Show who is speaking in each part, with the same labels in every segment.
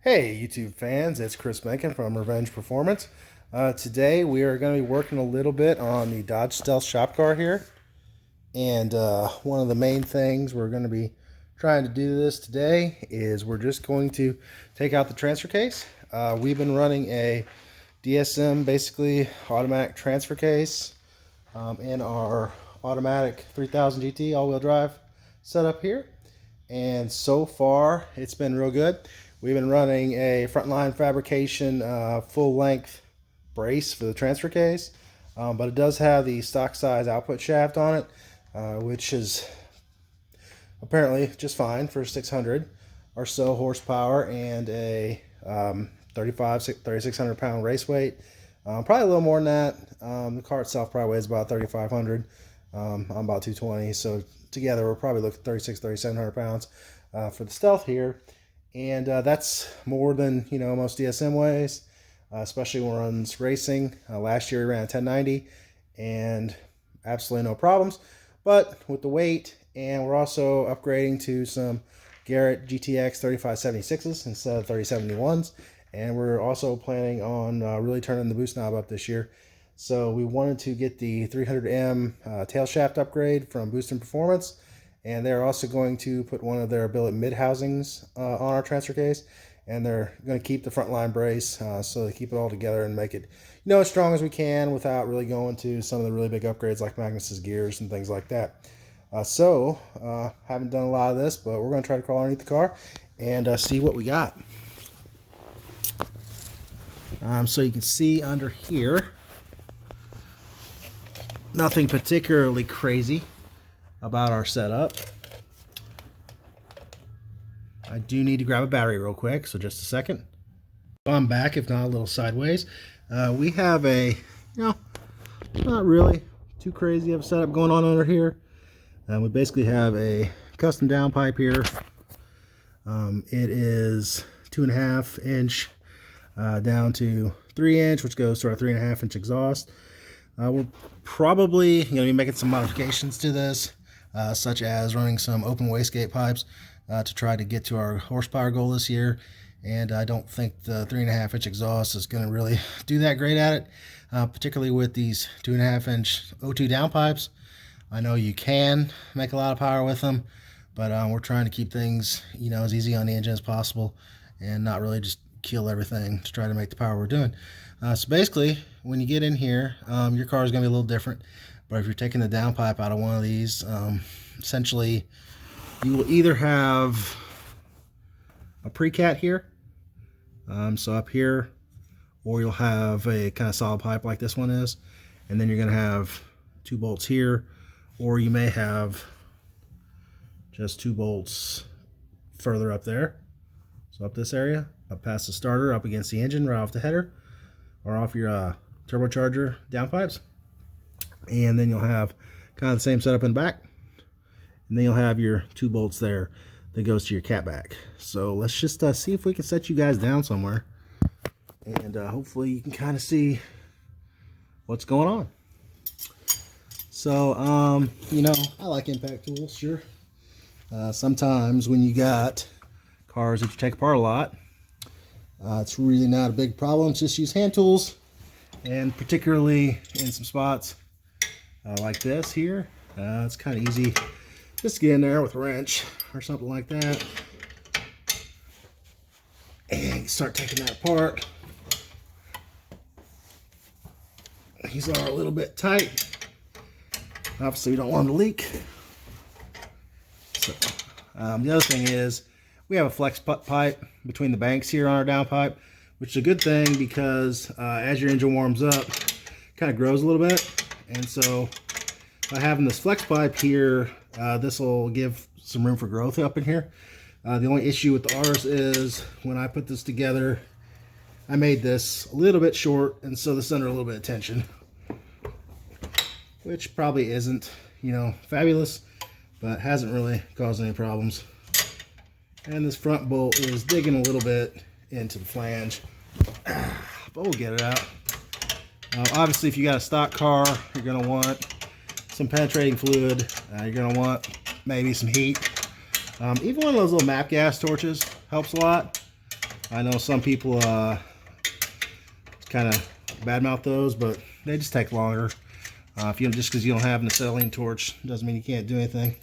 Speaker 1: Hey YouTube fans, it's Chris Mencken from Revenge Performance. Today we are going to be working a little bit on the Dodge Stealth shop car here. And one of the main things we're going to be trying to do this today is we're just going to take out the transfer case. We've been running a DSM, basically automatic transfer case in our automatic 3000 GT all-wheel drive setup here. And so far it's been real good. We've been running a Frontline Fabrication full-length brace for the transfer case, but it does have the stock size output shaft on it, which is apparently just fine for 600 or so horsepower and a 3,600 pound race weight. Probably a little more than that. The car itself probably weighs about 3,500. I'm about 220, so together we're probably looking at 3,700 pounds for the Stealth here. And that's more than, most DSM weighs, especially when it runs racing. Last year we ran a 1090 and absolutely no problems. But with the weight, and we're also upgrading to some Garrett GTX3576s instead of 3071s. And we're also planning on really turning the boost knob up this year. So we wanted to get the 300M tail shaft upgrade from Boost and Performance. And they're also going to put one of their billet mid housings on our transfer case. And they're going to keep the front line brace so they keep it all together and make it, as strong as we can without really going to some of the really big upgrades like Magnus's gears and things like that. Haven't done a lot of this, but we're going to try to crawl underneath the car and see what we got. So you can see under here, nothing particularly crazy about our setup. I do need to grab a battery real quick, so just a second. I'm back, if not a little sideways. We have a, not really too crazy of a setup going on under here. We basically have a custom downpipe here. It is 2.5 inch down to 3 inch, which goes to our 3.5 inch exhaust. We're probably going to be making some modifications to this, such as running some open wastegate pipes to try to get to our horsepower goal this year. And I don't think the 3.5 inch exhaust is going to really do that great at it, particularly with these 2.5 inch O2 downpipes. I know you can make a lot of power with them, but we're trying to keep things, as easy on the engine as possible and not really just kill everything to try to make the power we're doing. So basically, when you get in here, your car is going to be a little different. But if you're taking the downpipe out of one of these, essentially you will either have a pre-cat here, so up here, or you'll have a kind of solid pipe like this one is, and then you're going to have 2 bolts here, or you may have just 2 bolts further up there. So up this area, up past the starter, up against the engine, right off the header, or off your turbocharger downpipes. And then you'll have kind of the same setup in the back. And then you'll have your 2 bolts there that goes to your catback. So let's just see if we can set you guys down somewhere. And hopefully you can kind of see what's going on. So, I like impact tools, sure. Sometimes when you got cars that you take apart a lot, it's really not a big problem. Just use hand tools, and particularly in some spots like this here, it's kind of easy just to get in there with a wrench or something like that and start taking that apart. These are a little bit tight. Obviously we don't want them to leak. So the other thing is we have a flex pipe between the banks here on our downpipe, which is a good thing because as your engine warms up, it kind of grows a little bit. And so by having this flex pipe here, this will give some room for growth up in here. The only issue with ours is when I put this together, I made this a little bit short, and so this is under a little bit of tension, which probably isn't, fabulous, but hasn't really caused any problems. And this front bolt is digging a little bit into the flange, but we'll get it out. Obviously, if you got a stock car, you're going to want some penetrating fluid. You're going to want maybe some heat. Even one of those little map gas torches helps a lot. I know some people kind of badmouth those, but they just take longer. If you just because you don't have an acetylene torch doesn't mean you can't do anything.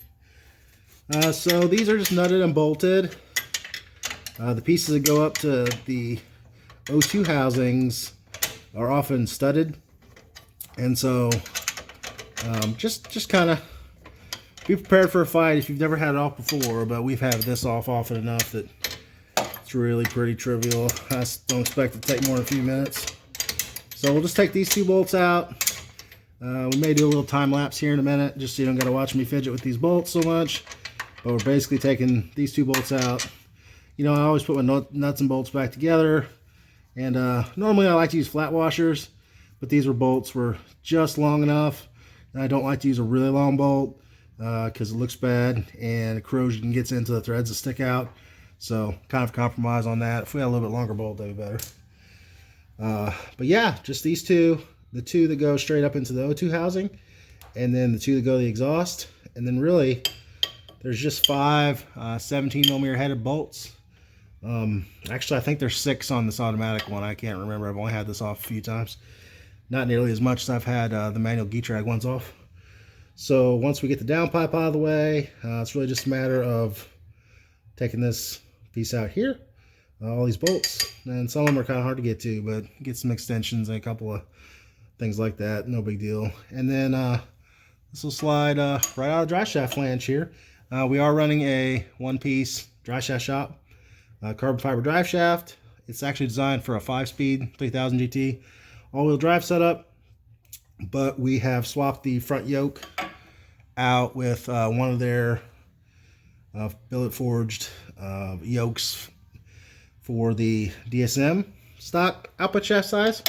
Speaker 1: So these are just nutted and bolted. The pieces that go up to the O2 housings are often studded, and so just kind of be prepared for a fight if you've never had it off before. But we've had this off often enough that it's really pretty trivial. I don't expect it to take more than a few minutes. So we'll just take these two bolts out. We may do a little time lapse here in a minute, just so you don't got to watch me fidget with these bolts so much. But we're basically taking these two bolts out. You know, I always put my nuts and bolts back together. And normally I like to use flat washers, but these bolts were just long enough. And I don't like to use a really long bolt because it looks bad and corrosion gets into the threads that stick out. So kind of compromise on that. If we had a little bit longer bolt, that'd be better. But yeah, just these two. The two that go straight up into the O2 housing, and then the two that go to the exhaust. And then really, there's just 5 17mm headed bolts. Actually, I think there's 6 on this automatic one. I can't remember. I've only had this off a few times. Not nearly as much as I've had the manual Getrag ones off. So once we get the downpipe out of the way, it's really just a matter of taking this piece out here. All these bolts, and some of them are kind of hard to get to, but get some extensions and a couple of things like that, no big deal. And then this will slide right out of the dry shaft flange here. We are running a one-piece dry shaft shop, carbon fiber drive shaft. It's actually designed for a 5-speed 3000 GT all-wheel drive setup, but we have swapped the front yoke out with one of their billet forged yokes for the DSM stock output shaft size.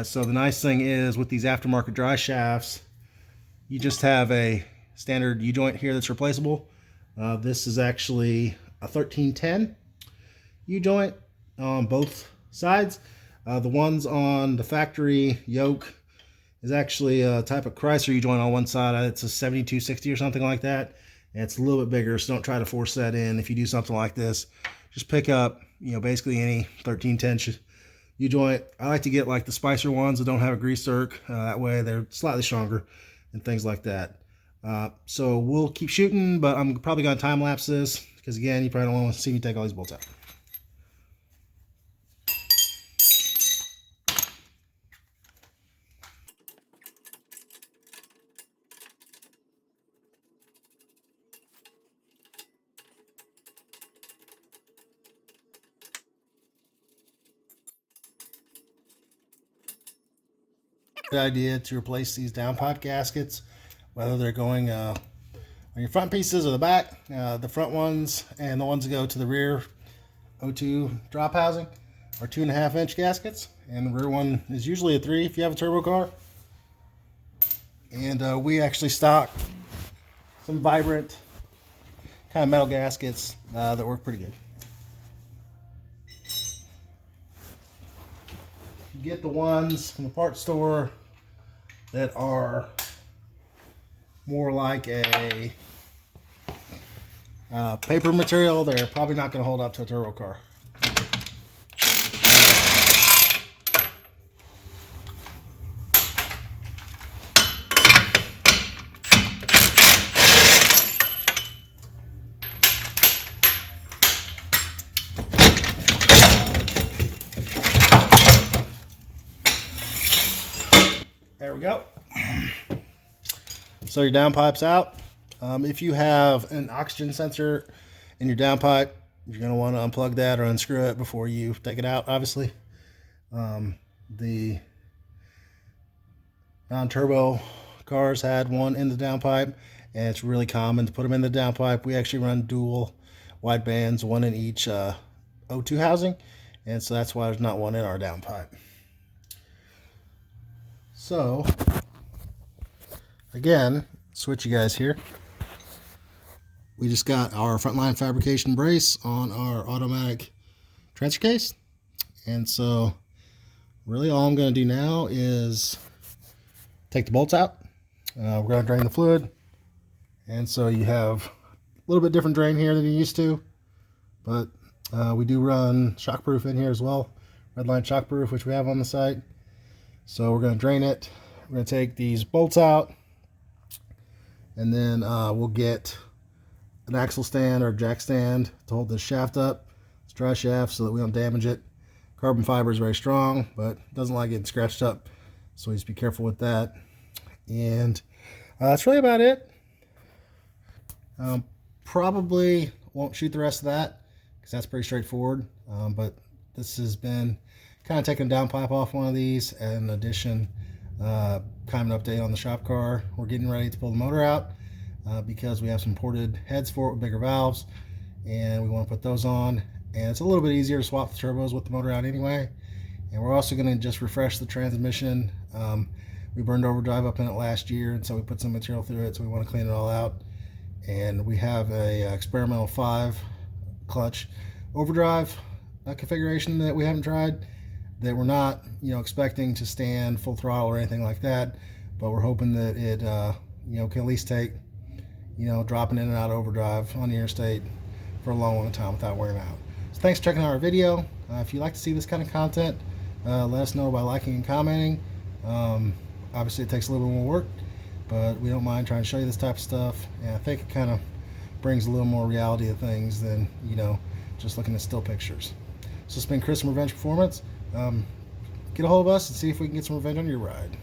Speaker 1: So the nice thing is with these aftermarket dry shafts, you just have a standard U-joint here that's replaceable. This is actually a 1310 U-joint on both sides. The ones on the factory yoke is actually a type of Chrysler U-joint on one side. It's a 7260 or something like that. And it's a little bit bigger, so don't try to force that in if you do something like this. Just pick up, you know, basically any 1310 U-joint. I like to get like the Spicer ones that don't have a grease zerk. That way they're slightly stronger and things like that. So we'll keep shooting, but I'm probably going to time lapse this because again, you probably don't want to see me take all these bolts out. Good idea to replace these downpipe gaskets, whether they're going on your front pieces or the back. The front ones and the ones that go to the rear O2 drop housing are 2.5-inch gaskets, and the rear one is usually a 3 if you have a turbo car. And we actually stock some vibrant kind of metal gaskets that work pretty good. You get the ones from the parts store that are more like a paper material. They're probably not going to hold up to a turbo car. There we go. So your downpipe's out. If you have an oxygen sensor in your downpipe, you're going to want to unplug that or unscrew it before you take it out, obviously. The non-turbo cars had one in the downpipe, and it's really common to put them in the downpipe. We actually run dual wide bands, one in each O2 housing, and so that's why there's not one in our downpipe. So, again, switch you guys here. We just got our frontline fabrication brace on our automatic transfer case. And so, really all I'm going to do now is take the bolts out. We're going to drain the fluid. And so you have a little bit different drain here than you used to. But We do run shockproof in here as well, redline shockproof, which we have on the site. So we're going to drain it. We're going to take these bolts out, and then we'll get an axle stand or jack stand to hold this shaft up. It's dry shaft so that we don't damage it. Carbon fiber is very strong, but doesn't like getting scratched up, so just be careful with that. And that's really about it. Probably won't shoot the rest of that because that's pretty straightforward. But this has been kind of taking a downpipe off one of these, and in addition, kind of an update on the shop car. We're getting ready to pull the motor out because we have some ported heads for it with bigger valves, and we want to put those on. And it's a little bit easier to swap the turbos with the motor out anyway. And we're also going to just refresh the transmission. We burned overdrive up in it last year, and so we put some material through it, so we want to clean it all out. And we have a experimental 5 clutch overdrive configuration that we haven't tried, that we're not expecting to stand full throttle or anything like that, but we're hoping that it can at least take dropping in and out of overdrive on the interstate for a long time without wearing out. So thanks for checking out our video. If you like to see this kind of content, let us know by liking and commenting. Obviously it takes a little bit more work, but we don't mind trying to show you this type of stuff, and I think it kind of brings a little more reality to things than just looking at still pictures. So it's been Chris from Revenge Performance. Get a hold of us and see if we can get some revenge on your ride.